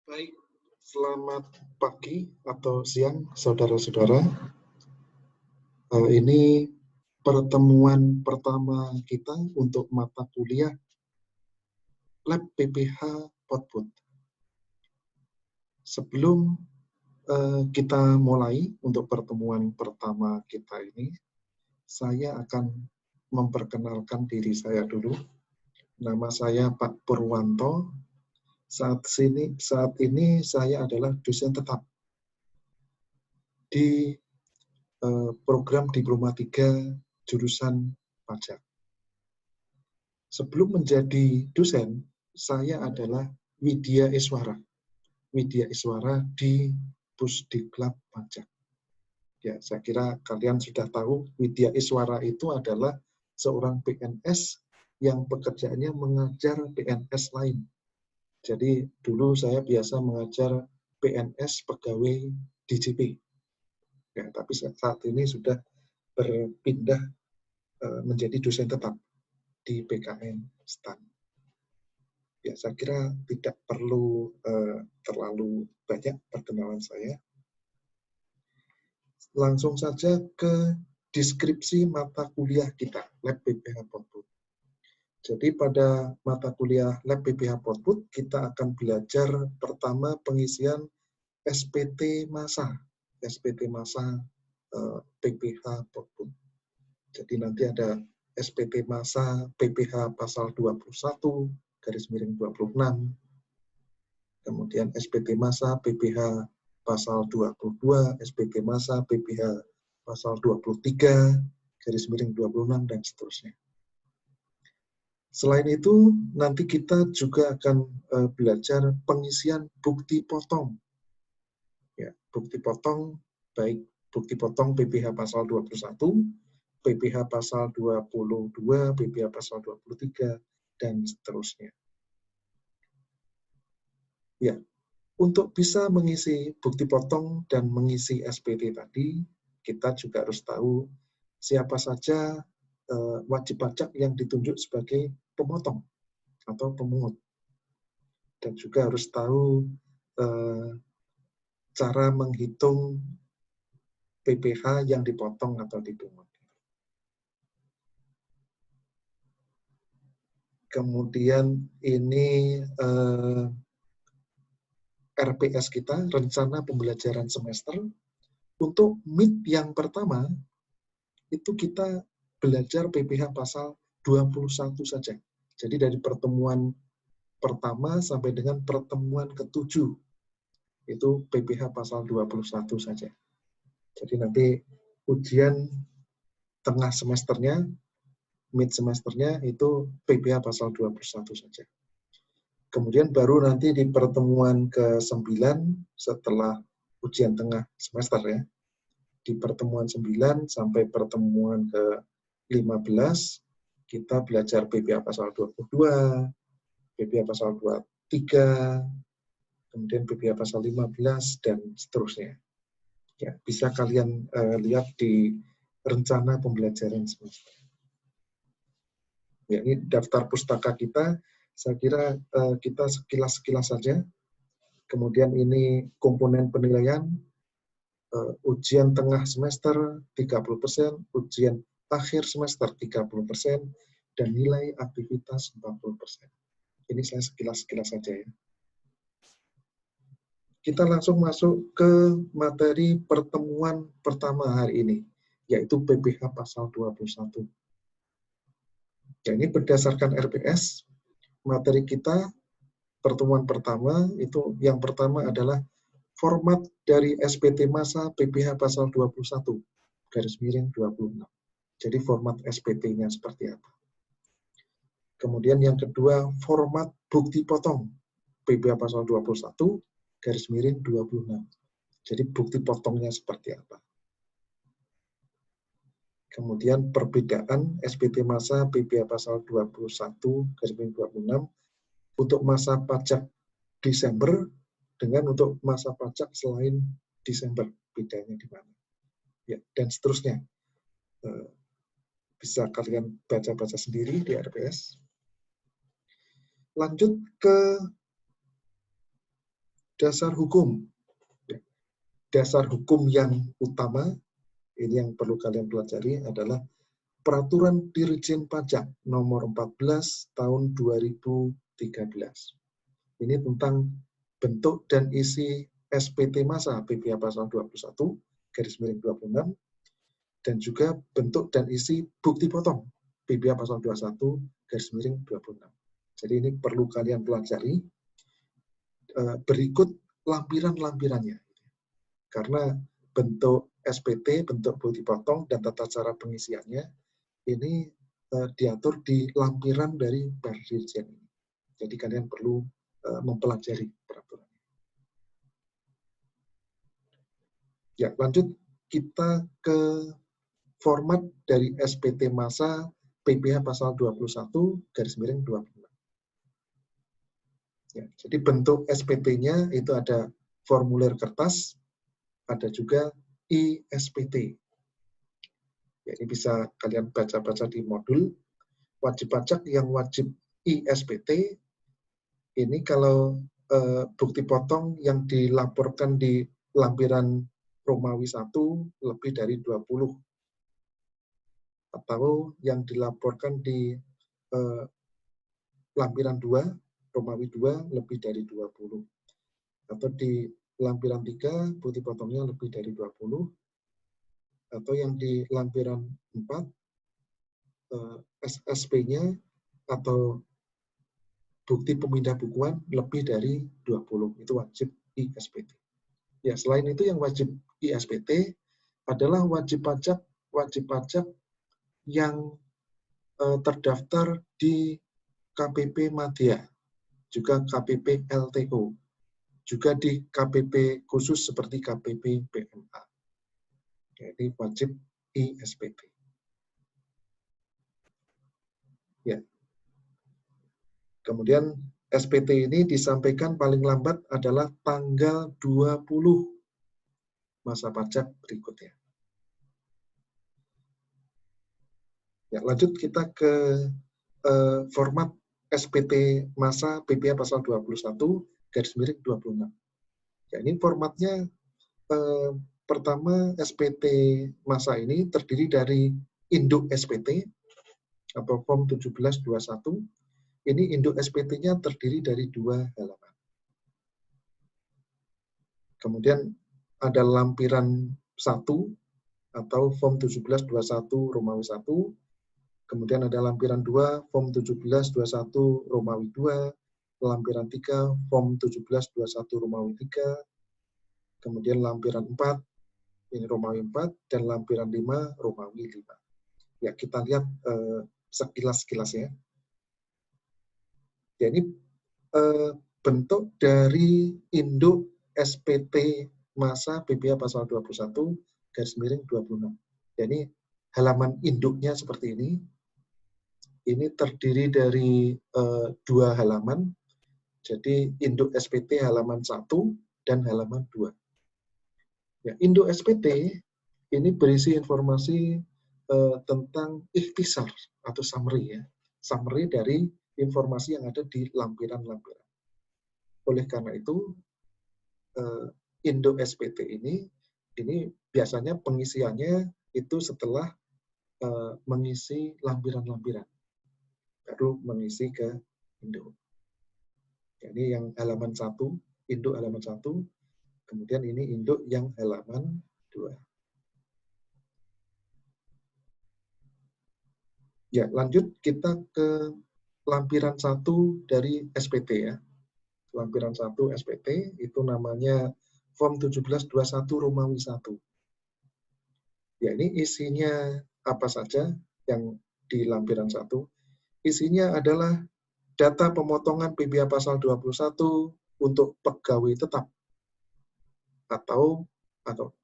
Baik, selamat pagi atau siang, saudara-saudara. Ini pertemuan pertama kita untuk mata kuliah Lab PPH Potput. Sebelum kita mulai untuk pertemuan pertama kita ini, saya akan memperkenalkan diri saya dulu. Nama saya Pak Purwanto. Saat ini saya adalah dosen tetap di program Diploma 3 jurusan pajak. Sebelum menjadi dosen, saya adalah Widya Iswara. Widya Iswara di Pusdiklat Pajak. Ya, saya kira kalian sudah tahu Widya Iswara itu adalah seorang PNS yang pekerjaannya mengajar PNS lain. Jadi dulu saya biasa mengajar PNS pegawai DJP. Ya, tapi saat ini sudah berpindah menjadi dosen tetap di PKN STAN. Ya, saya kira tidak perlu terlalu banyak perkenalan saya. Langsung saja ke deskripsi mata kuliah kita, Lab PPH Potput. Jadi pada mata kuliah Lab PPH Potput, kita akan belajar pertama pengisian SPT massa. SPT massa PPH Potput. Jadi nanti ada SPT massa PPH pasal 21, garis miring 26, kemudian SPT massa PPH pasal 22, SPT massa PPH pasal 23, garis miring 26, dan seterusnya. Selain itu, nanti kita juga akan belajar pengisian bukti potong. Ya, bukti potong, baik bukti potong PPH pasal 21, PPH pasal 22, PPH pasal 23, dan seterusnya. Ya, untuk bisa mengisi bukti potong dan mengisi SPT tadi, kita juga harus tahu siapa saja wajib pajak yang ditunjuk sebagai pemotong atau pemungut. Dan juga harus tahu cara menghitung PPH yang dipotong atau dipungut. Kemudian ini RPS kita, rencana pembelajaran semester. Untuk MIT yang pertama, itu kita belajar PPH pasal 21 saja. Jadi dari pertemuan pertama sampai dengan pertemuan ke-7, itu PPH pasal 21 saja. Jadi nanti ujian tengah semesternya, mid semesternya, itu PPH pasal 21 saja. Kemudian baru nanti di pertemuan ke-9 setelah ujian tengah semester ya, di pertemuan 9 sampai pertemuan ke-15 kita belajar PPH pasal 22, PPH pasal 23, kemudian PPH pasal 15 dan seterusnya. Ya, bisa kalian lihat di rencana pembelajaran semester. Ya, ini daftar pustaka kita. Saya kira kita sekilas-sekilas saja. Kemudian ini komponen penilaian, ujian tengah semester 30%, ujian akhir semester 30%, dan nilai aktivitas 40%. Ini saya sekilas-sekilas saja ya. Kita langsung masuk ke materi pertemuan pertama hari ini, yaitu PPH pasal 21. Ya, ini berdasarkan RPS, materi kita pertemuan pertama itu yang pertama adalah format dari SPT massa PPH pasal 21 garis miring 26. Jadi format SPT-nya seperti apa. Kemudian yang kedua format bukti potong PPH pasal 21 garis miring 26. Jadi bukti potongnya seperti apa. Kemudian perbedaan SPT massa PPH pasal 21 garis miring 26 untuk masa pajak Desember dengan untuk masa pajak selain Desember, bedanya di mana. Ya, dan seterusnya. Bisa kalian baca-baca sendiri di RPS. Lanjut ke Dasar hukum. Dasar hukum yang utama, ini yang perlu kalian pelajari adalah Peraturan Dirjen Pajak Nomor 14 Tahun 2013. Ini tentang bentuk dan isi SPT masa PPh pasal 21 garis miring 26 dan juga bentuk dan isi bukti potong PPh pasal 21 garis miring 26. Jadi ini perlu kalian pelajari. Berikut lampiran-lampirannya. Karena bentuk SPT, bentuk bukti potong dan tata cara pengisiannya ini diatur di lampiran dari Dirjen ini. Jadi kalian perlu mempelajari peraturan. Ya, lanjut kita ke format dari SPT masa PPh pasal 21 garis miring 26. Ya, jadi bentuk SPT-nya itu ada formulir kertas, ada juga ISPT. Ya, ini bisa kalian baca-baca di modul. Wajib pajak yang wajib ISPT, ini kalau bukti potong yang dilaporkan di lampiran Romawi 1 lebih dari 20. Atau yang dilaporkan di lampiran 2, Romawi 2 lebih dari 20. Atau di lampiran 3, bukti potongnya lebih dari 20. Atau yang di lampiran 4, SSP-nya atau bukti pemindah bukuan lebih dari 20. Itu wajib ISPT. Ya, selain itu yang wajib ISPT adalah wajib pajak yang terdaftar di KPP Madya, juga KPP LTO, juga di KPP khusus seperti KPP PMA. Jadi wajib ISPT. Ya. Kemudian SPT ini disampaikan paling lambat adalah tanggal 20 masa pajak berikutnya. Ya, lanjut kita ke format SPT masa PPh pasal 21 garis miring 26. Ya, ini formatnya pertama SPT masa ini terdiri dari induk SPT atau form 1721. Ini induk SPT-nya terdiri dari 2 halaman. Kemudian ada lampiran 1 atau form 1721 Romawi 1. Kemudian ada lampiran 2, form 1721 Romawi 2, lampiran 3, form 1721 Romawi 3, kemudian lampiran 4, ini Romawi 4, dan lampiran 5, Romawi 5. Ya, kita lihat sekilas-sekilas ya. Jadi bentuk dari induk SPT masa PPh pasal 21 garis miring 26. Jadi halaman induknya seperti ini. Ini terdiri dari 2 halaman. Jadi induk SPT halaman 1 dan halaman 2. Ya, induk SPT ini berisi informasi tentang ikhtisar atau summary ya. Summary dari informasi yang ada di lampiran-lampiran. Oleh karena itu, induk SPT ini biasanya pengisiannya itu setelah mengisi lampiran-lampiran. Baru mengisi ke induk. Ini yang halaman 1, induk halaman 1, kemudian ini induk yang halaman 2. Ya, lanjut kita ke lampiran 1 dari SPT ya. Lampiran 1 SPT itu namanya form 1721 Romawi 1. Ya, ini isinya apa saja yang di lampiran 1? Isinya adalah data pemotongan PPh pasal 21 untuk pegawai tetap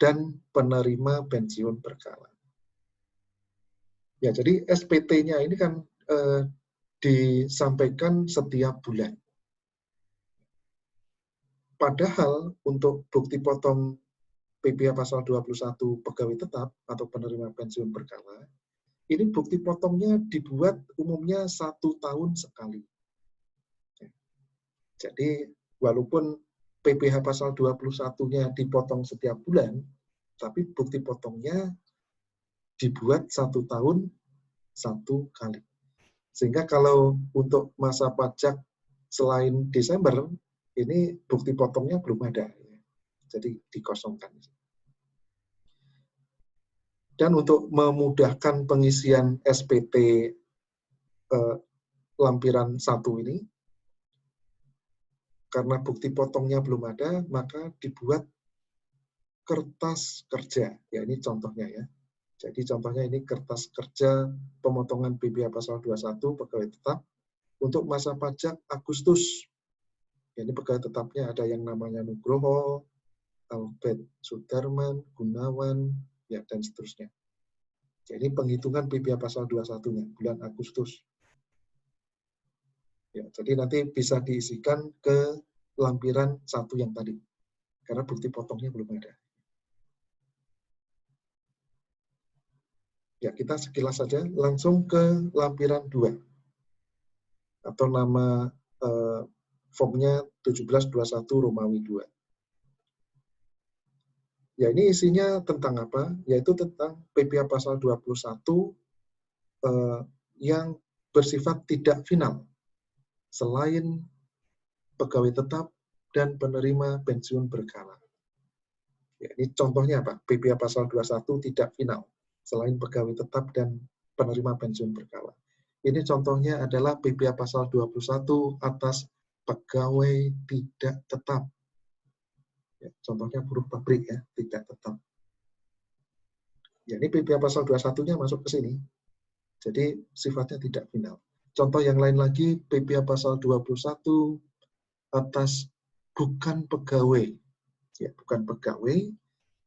dan penerima pensiun berkala. Ya, jadi SPT-nya ini kan disampaikan setiap bulan. Padahal untuk bukti potong PPh pasal 21 pegawai tetap atau penerima pensiun berkala, ini bukti potongnya dibuat umumnya 1 tahun sekali. Jadi walaupun PPh pasal 21-nya dipotong setiap bulan, tapi bukti potongnya dibuat 1 tahun 1 kali. Sehingga kalau untuk masa pajak selain Desember, ini bukti potongnya belum ada. Jadi dikosongkan. Dan untuk memudahkan pengisian SPT lampiran 1 ini, karena bukti potongnya belum ada, maka dibuat kertas kerja. Ya, ini contohnya ya. Jadi contohnya ini kertas kerja pemotongan PPh pasal 21 pegawai tetap untuk masa pajak Agustus. Ya, ini pegawai tetapnya ada yang namanya Nugroho, Albert Sudarman, Gunawan, ya, dan seterusnya. Jadi penghitungan PPh pasal 21-nya bulan Agustus. Ya, jadi nanti bisa diisikan ke lampiran 1 yang tadi. Karena bukti potongnya belum ada. Ya, kita sekilas saja langsung ke lampiran 2. Atau nama formnya 1721 Romawi 2. Ya, ini isinya tentang apa? Yaitu tentang PPh pasal 21 yang bersifat tidak final selain pegawai tetap dan penerima pensiun berkala. Ya, ini contohnya apa? PPh pasal 21 tidak final selain pegawai tetap dan penerima pensiun berkala. Ini contohnya adalah PPh pasal 21 atas pegawai tidak tetap. Ya, contohnya buruh pabrik ya, tidak tetap. Ya, ini PPh pasal 21-nya masuk ke sini. Jadi sifatnya tidak final. Contoh yang lain lagi, PPh pasal 21 atas bukan pegawai. Ya, bukan pegawai.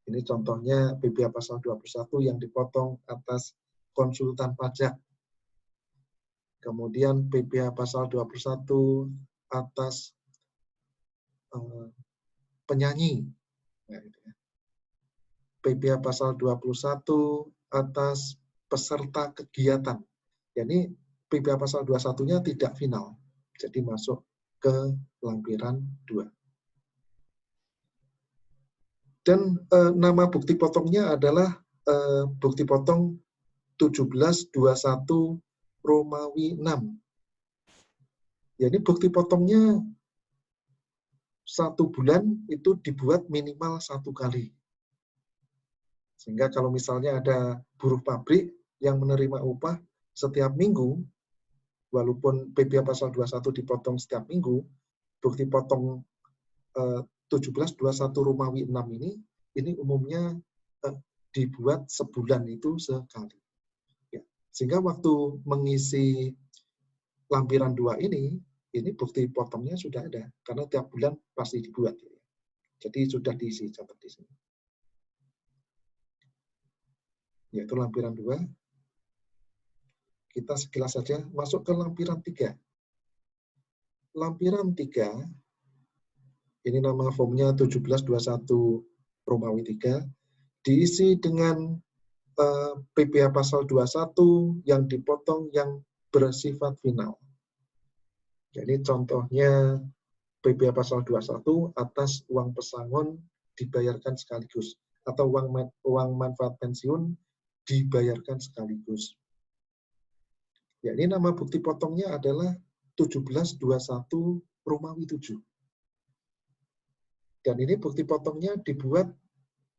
Ini contohnya PPh pasal 21 yang dipotong atas konsultan pajak. Kemudian PPh pasal 21 atas penyanyi. Nah, gitu ya. PPh pasal 21 atas peserta kegiatan. Jadi PPh pasal 21-nya tidak final. Jadi masuk ke lampiran 2. Dan nama bukti potongnya adalah bukti potong 1721 Romawi 6. Ya, ini bukti potongnya 1 bulan itu dibuat minimal 1 kali. Sehingga kalau misalnya ada buruh pabrik yang menerima upah setiap minggu, walaupun PPh pasal 21 dipotong setiap minggu, bukti potong 1721 Romawi 6 ini umumnya dibuat sebulan itu sekali. Ya. Sehingga waktu mengisi lampiran 2 ini bukti potongnya sudah ada, karena tiap bulan pasti dibuat. Jadi sudah diisi, catat di sini. Yaitu lampiran 2. Kita sekilas saja masuk ke lampiran 3. Lampiran 3, ini nama formnya 1721 Romawi 3, diisi dengan PPh pasal 21 yang dipotong yang bersifat final. Jadi contohnya PPh pasal 21 atas uang pesangon dibayarkan sekaligus, atau uang manfaat pensiun dibayarkan sekaligus. Ya, ini nama bukti potongnya adalah 1721 Romawi 7. Dan ini bukti potongnya dibuat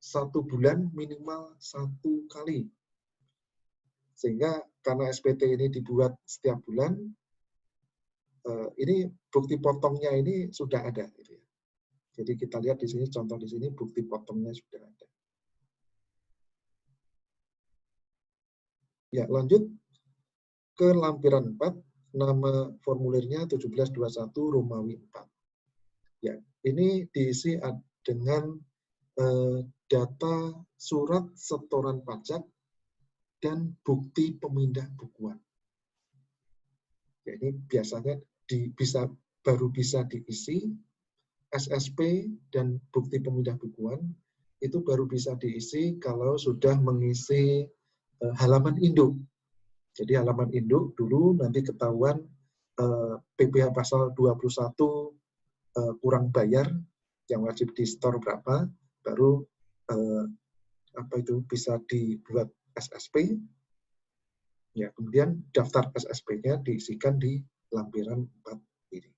1 bulan minimal 1 kali. Sehingga karena SPT ini dibuat setiap bulan, ini bukti potongnya ini sudah ada. Jadi kita lihat di sini, contoh di sini bukti potongnya sudah ada. Ya, lanjut ke lampiran 4, nama formulirnya 1721 Romawi 4. Ya, ini diisi dengan data surat setoran pajak dan bukti pemindah bukuan. Jadi biasanya baru bisa diisi SSP dan bukti pemindah bukuan itu baru bisa diisi kalau sudah mengisi halaman induk. Jadi halaman induk dulu nanti ketahuan PPh pasal 21 kurang bayar, yang wajib di store berapa, baru bisa dibuat SSP. Ya, kemudian daftar SSP-nya diisikan di lampiran 4 ini.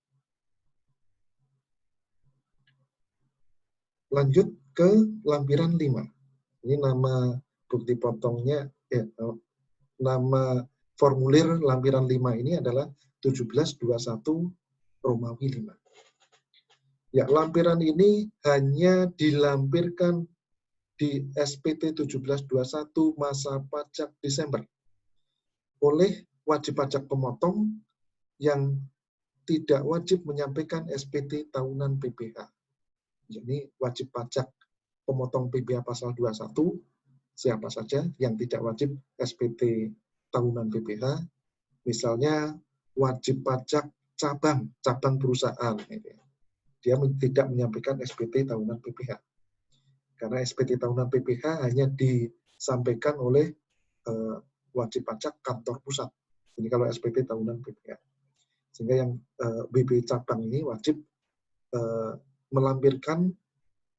Lanjut ke lampiran 5. Ini nama bukti potongnya, nama formulir lampiran 5 ini adalah 1721 Romawi 5. Ya, lampiran ini hanya dilampirkan di SPT 1721 masa pajak Desember oleh wajib pajak pemotong yang tidak wajib menyampaikan SPT tahunan PPh. Jadi wajib pajak pemotong PPh pasal 21 siapa saja yang tidak wajib SPT tahunan PPh, misalnya wajib pajak cabang perusahaan. Dia tidak menyampaikan SPT tahunan PPh. Karena SPT tahunan PPh hanya disampaikan oleh wajib pajak kantor pusat. Ini kalau SPT tahunan PPh. Sehingga yang BB cabang ini wajib melampirkan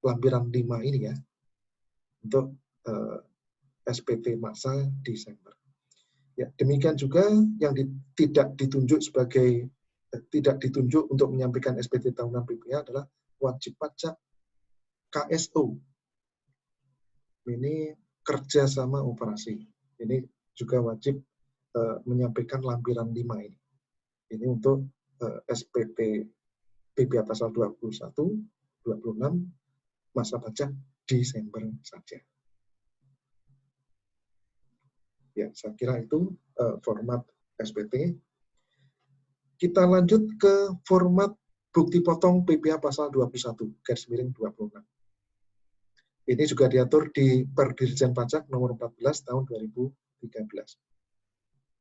lampiran 5 ini ya, untuk SPT masa Desember. Ya, demikian juga yang tidak ditunjuk untuk menyampaikan SPT tahunan PPh adalah wajib pajak KSO. Ini kerjasama operasi. Ini juga wajib menyampaikan lampiran 5 ini. Ini untuk SPT PPh pasal 21, 26, masa pajak Desember saja. Ya, saya kira itu format SPT. Kita lanjut ke format bukti potong PPh pasal 21, /26. Ini juga diatur di Perdirjen Pajak nomor 14 tahun 2013.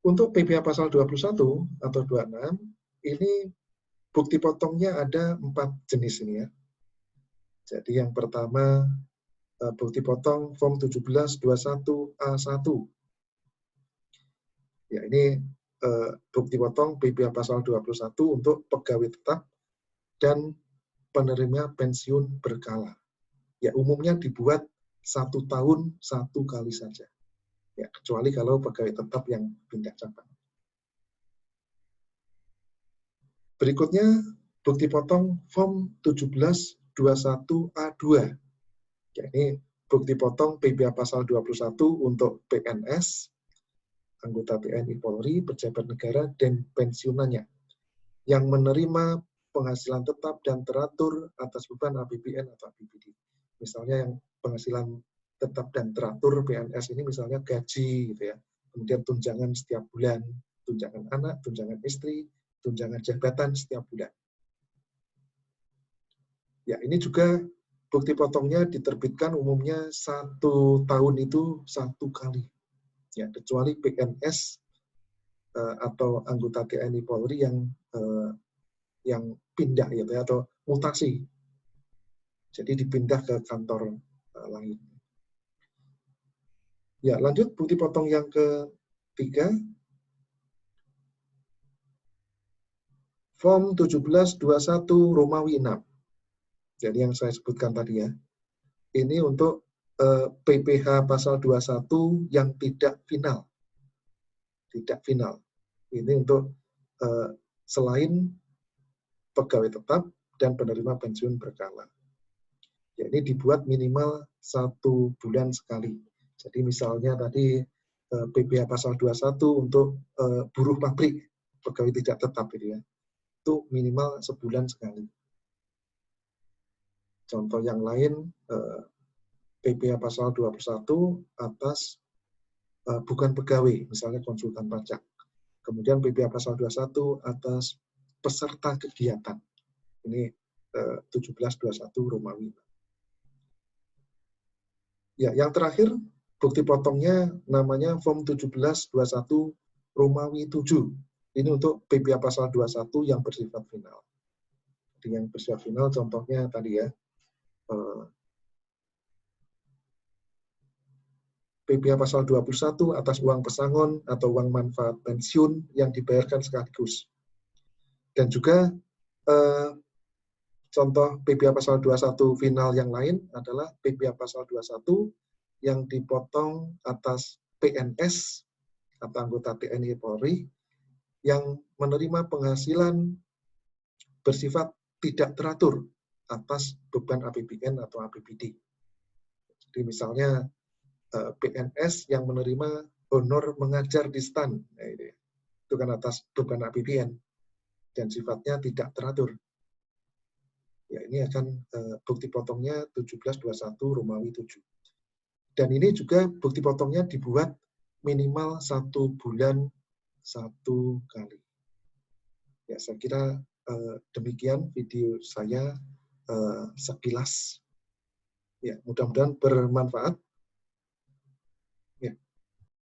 Untuk PPh pasal 21 atau 26, ini bukti potongnya ada 4 jenis ini ya. Jadi yang pertama bukti potong form 1721A1. Ya, ini bukti potong PPh pasal 21 untuk pegawai tetap dan penerima pensiun berkala. Ya, umumnya dibuat 1 tahun 1 kali saja. Ya, kecuali kalau pegawai tetap yang pindah cabang. Berikutnya bukti potong form 1721A2. Ya, ini bukti potong PPh pasal 21 untuk PNS, anggota TNI Polri, pejabat negara, dan pensiunannya yang menerima penghasilan tetap dan teratur atas beban APBN atau APBD. Misalnya yang penghasilan tetap dan teratur PNS ini misalnya gaji gitu ya, kemudian tunjangan setiap bulan, tunjangan anak, tunjangan istri, tunjangan jabatan setiap bulan. Ya, ini juga bukti potongnya diterbitkan umumnya 1 tahun itu 1 kali. Ya, kecuali PNS atau anggota TNI Polri yang pindah gitu ya, atau mutasi. Jadi dipindah ke kantor lain. Ya, lanjut bukti potong yang ketiga. Form 1721 Romawi 6. Jadi yang saya sebutkan tadi ya. Ini untuk PPh pasal 21 yang tidak final. Tidak final. Ini untuk selain pegawai tetap dan penerima pensiun berkala. Ya, ini dibuat minimal 1 bulan sekali. Jadi misalnya tadi PPh pasal 21 untuk buruh pabrik, pegawai tidak tetap gitu ya. Itu minimal sebulan sekali. Contoh yang lain, PPh pasal 21 atas bukan pegawai, misalnya konsultan pajak. Kemudian PPh pasal 21 atas peserta kegiatan. Ini 1721 Romawi. Ya, yang terakhir bukti potongnya namanya form 1721 Romawi 7. Ini untuk PPh pasal 21 yang bersifat final. Jadi yang bersifat final contohnya tadi ya. PPh pasal 21 atas uang pesangon atau uang manfaat pensiun yang dibayarkan sekaligus. Dan juga contoh PPh pasal 21 final yang lain adalah PPh pasal 21 yang dipotong atas PNS atau anggota TNI Polri yang menerima penghasilan bersifat tidak teratur atas beban APBN atau APBD. Jadi misalnya PNS yang menerima honor mengajar di STAN, itu kan atas beban APBN dan sifatnya tidak teratur. Ya, ini akan bukti potongnya 1721 Romawi 7. Dan ini juga bukti potongnya dibuat minimal 1 bulan 1 kali. Ya, saya kira demikian video saya sekilas. Ya, mudah-mudahan bermanfaat.